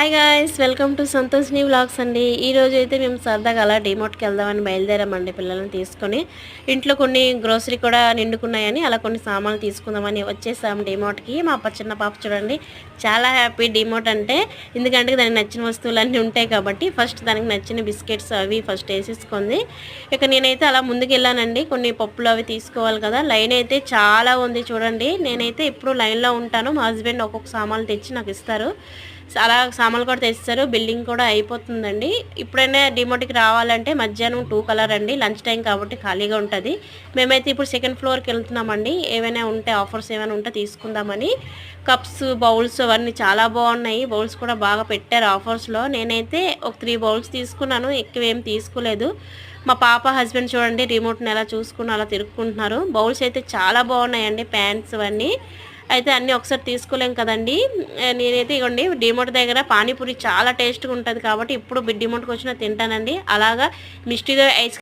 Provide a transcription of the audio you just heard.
Hi guys, welcome to సంతోష్ని vlogs అండి. ఈరోజు అయితే మేము సరదాగా అలా డిమార్ట్కి వెళ్దామని బయలుదేరామండి పిల్లల్ని తీసుకొని. ఇంట్లో కొన్ని గ్రోసరీ కూడా నిండుకున్నాయని అలా కొన్ని సామాన్లు తీసుకుందామని వచ్చేసాం డిమార్ట్కి. మా చిన్న పాప చూడండి చాలా హ్యాపీ డిమార్ట్ అంటే, ఎందుకంటే దానికి నచ్చిన వస్తువులన్నీ ఉంటాయి కాబట్టి ఫస్ట్ దానికి నచ్చిన బిస్కెట్స్ అవి ఫస్ట్ వేసేసుకుంది. ఇక నేనైతే అలా ముందుకు వెళ్ళానండి, కొన్ని పప్పులు అవి తీసుకోవాలి కదా. లైన్ అయితే చాలా ఉంది చూడండి. నేనైతే ఎప్పుడు లైన్లో ఉంటాను, మా హస్బెండ్ ఒక్కొక్క సామాన్లు తెచ్చి నాకు ఇస్తారు. అలా సామాన్లు కూడా తెస్తారు. బిల్డింగ్ కూడా అయిపోతుందండి. ఇప్పుడైనా డిమార్ట్కి రావాలంటే మధ్యాహ్నం 2 కలర్ అండి, లంచ్ టైం కాబట్టి ఖాళీగా ఉంటుంది. మేమైతే ఇప్పుడు సెకండ్ ఫ్లోర్కి వెళ్తున్నామండి. ఏమైనా ఉంటే ఆఫర్స్ ఏమైనా ఉంటే తీసుకుందామని. కప్స్ బౌల్స్ అవన్నీ చాలా బాగున్నాయి. బౌల్స్ కూడా బాగా పెట్టారు ఆఫర్స్లో. నేనైతే ఒక 3 బౌల్స్ తీసుకున్నాను, ఎక్కువ ఏం తీసుకోలేదు. మా పాప హస్బెండ్ చూడండి రిమోట్ని ఎలా చూసుకుని అలా తిరుక్కుంటున్నారు. బౌల్స్ అయితే చాలా బాగున్నాయండి, ప్యాన్స్ అవన్నీ. అయితే అన్నీ ఒకసారి తీసుకోలేం కదండి. నేనైతే ఇవ్వండి డిమార్ట్ దగ్గర పానీపూరి చాలా టేస్ట్గా ఉంటుంది కాబట్టి ఇప్పుడు డిమార్ట్కి వచ్చినా తింటానండి. అలాగా మిస్టీతో ఐస్